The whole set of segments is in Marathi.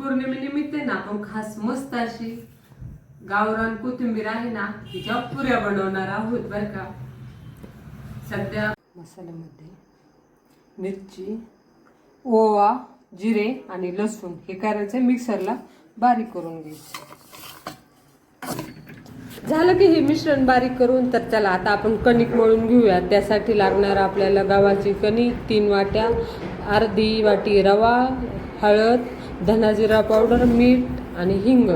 गुरुपौर्णिमेनिमित्त ना आपण खास मस्त अशी गावरान कोथिंबीर आहे ना तिच्या पुऱ्या बनवणार आहोत बरं का। सध्या मसाल्यामध्ये मिरची, ओवा, जिरे आणि लसूण हे करायचं मिक्सरला बारीक करून घ्यायचं। झालं की हे मिश्रण बारीक करून तर चला आता आपण कणिक मळून घेऊया। त्यासाठी लागणार आपल्याला गव्हाची कणिक 3 वाट्या, अर्धी वाटी रवा, हळद, धना जिरा पावडर, मीठ आणि हिंग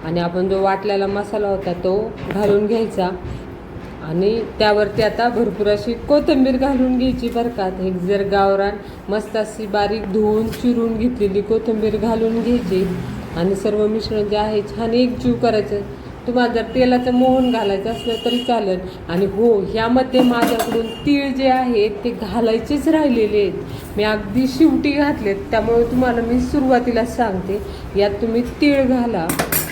आणि आपण जो वाटलेला मसाला होता तो घालून घ्यायचा आणि त्यावरती आता भरपूर अशी कोथिंबीर घालून घ्यायची बरं का। एक जर गावरान मस्त अशी बारीक धुवून चिरून घेतलेली कोथिंबीर घालून घ्यायची आणि सर्व मिश्रण जे आहे छान एकजीव करायचं। तुम्हाला जर तेलाचं मोहन घालायचं असलं तरी चालेल। आणि हो, ह्यामध्ये माझ्याकडून तीळ जे आहेत ते घालायचेच राहिलेले आहेत, मी अगदी शेवटी घातलेत, त्यामुळे तुम्हाला मी सुरुवातीला सांगते यात तुम्ही तीळ घाला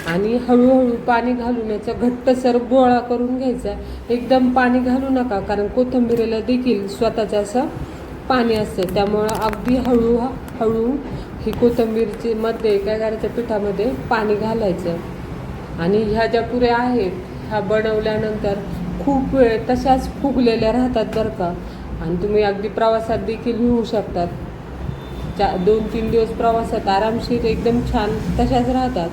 आणि हळूहळू पाणी घालून याचा घट्टसर गोळा करून घ्यायचा। एकदम पाणी घालू नका, कारण कोथिंबीरीला देखील स्वतःचं असं पाणी असतं, त्यामुळं अगदी हळूहळू ही कोथिंबीरची मध्ये काय करायचं, पिठामध्ये पाणी घालायचं। आणि ह्या ज्या पुऱ्या आहेत ह्या बनवल्यानंतर खूप वेळ तशाच फुगलेल्या राहतात बरं का। आणि तुम्ही अगदी प्रवासात देखील घेऊ शकतात, 2-3 दिवस प्रवासात आरामशीर एकदम छान तशाच राहतात।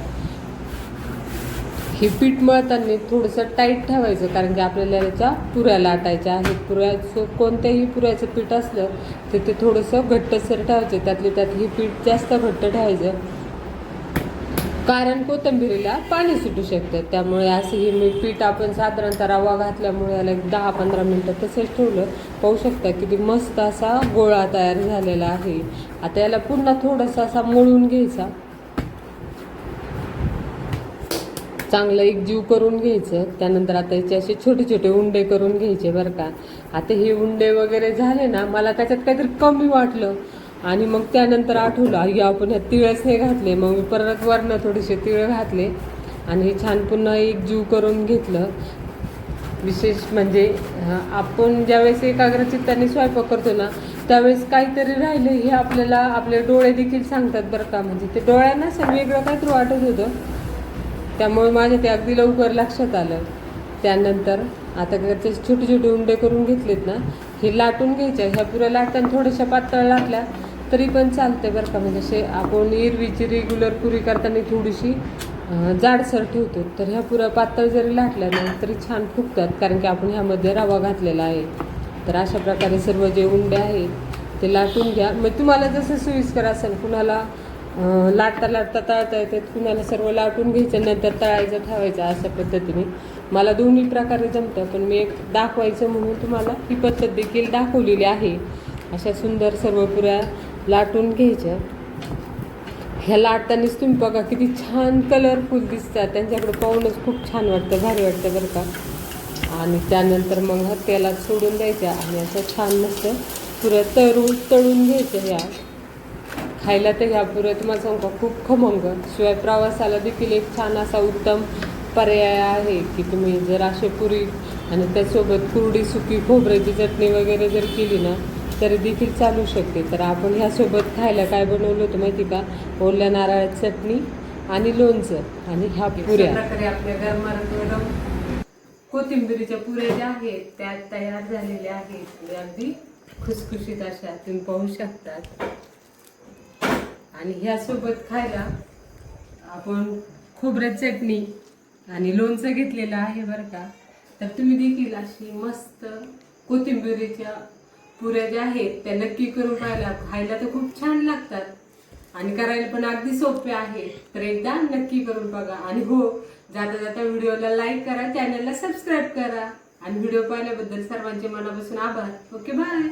हे पीठ मळताना थोडंसं टाईट ठेवायचं, कारण की आपल्याला याच्या पुऱ्या लाटायच्या आहेत। पुऱ्याचं कोणत्याही पुऱ्याचं पीठ असलं तर ते थोडंसं घट्टसर ठेवायचं, त्यात हे पीठ जास्त घट्ट ठेवायचं, कारण कोथिंबीरीला पाणी सुटू शकतं। त्यामुळे असं हे मी पीठ आपण साधारणतः रवा घातल्यामुळे याला 10-15 मिनटं तसंच ठेवलं। पाहू शकता किती मस्त असा गोळा तयार झालेला आहे। आता याला पुन्हा थोडासा असा मळून घ्यायचा, चांगलं एकजीव करून घ्यायचं। त्यानंतर आता याचे असे छोटे छोटे उंडे करून घ्यायचे बरं का। आता हे उंडे वगैरे झाले ना, मला त्याच्यात काहीतरी कमी वाटलं आणि मग त्यानंतर आठवलं अरे आपण ह्या तिळच नाही घातले, मग मी परत वरनं थोडेसे तिळ घातले आणि हे छान पुन्हा एकजीव करून घेतलं। विशेष म्हणजे आपण ज्यावेळेस एकाग्रचित्ताने स्वयंपाक करतो ना त्यावेळेस काहीतरी राहिलं हे आपल्याला आपले डोळे देखील सांगतात बरं का। म्हणजे ते डोळ्यांना असं वेगळं काहीतरी वाटत होतं, त्यामुळे माझ्या ते अगदी लवकर लक्षात आलं। त्यानंतर आता त्याचे छोटे छोटे उंडे करून घेतलेत ना, हे लाटून घ्यायचे। ह्या पुऱ्या लाटताना थोड्याशा पातळ लाटल्या तरी पण चालते बरं का। म्हणजे असे आपण एरवीची रेग्युलर पुरी करताना थोडीशी जाडसर ठेवतो, तर ह्या पुऱ्या पातळ जरी लाटल्या ना तरी छान फुगतात, कारण की आपण ह्यामध्ये रवा घातलेला आहे। तर अशा प्रकारे सर्व जे उंडे आहेत ते लाटून घ्या। मग तुम्हाला जसं सोयीस्कर असेल, कुणाला लाटता लाटता तळता येते, कुणाला सर्व लाटून घ्यायचं नंतर तळायचं ठेवायचं, अशा पद्धतीने मला दोन्ही प्रकारे जमतं। पण मी एक दाखवायचं म्हणून तुम्हाला ही पद्धत देखील दाखवलेली आहे। अशा सुंदर सर्व पुऱ्या लाटून घ्यायच्या। ह्या लाटतानाच तुम्ही बघा किती छान कलरफुल दिसतात, त्यांच्याकडे पाहूनच खूप छान वाटतं, भारी वाटतं बरं का। आणि त्यानंतर मग तेलात सोडून द्यायच्या आणि असं छान मस्त पुऱ्या तळून घ्यायच्या। ह्या खायला तर ह्या पुऱ्या तुम्हाला सांगू खूप खमंग, शिवाय प्रवासाला देखील एक छान असा उत्तम पर्याय आहे की तुम्ही जर असे पुरी आणि त्यासोबत कुरडी सुकी खोबऱ्याची चटणी वगैरे जर केली ना तरी देखील चालू शकते। तर आपण ह्यासोबत खायला काय बनवलं होतं माहिती का, ओल्या नारळाची चटणी आणि लोणचं आणि ह्या पुऱ्या प्रकारे आपल्या गरम कोथिंबीरीच्या पुऱ्या ज्या आहेत त्या तयार झालेल्या आहेत, अगदी खुसखुशीत अशा तुम्ही पाहू शकतात। आणि ह्यासोबत खायला आपण खोबऱ्याची चटणी आणि लोणचं घेतलेलं आहे बरं का। तर तुम्ही देखील अशी मस्त कोथिंबीरीच्या पुऱ्या ज्या आहेत त्या नक्की करून पाहिला, खायला तर खूप छान लागतात आणि करायला पण अगदी सोपे आहेत। तर एकदा नक्की करून बघा। आणि हो, जाता जाता व्हिडिओला लाईक करा, चॅनलला सबस्क्राईब करा आणि व्हिडिओ पाहिल्याबद्दल सर्वांचे मनापासून आभार। Okay, bye.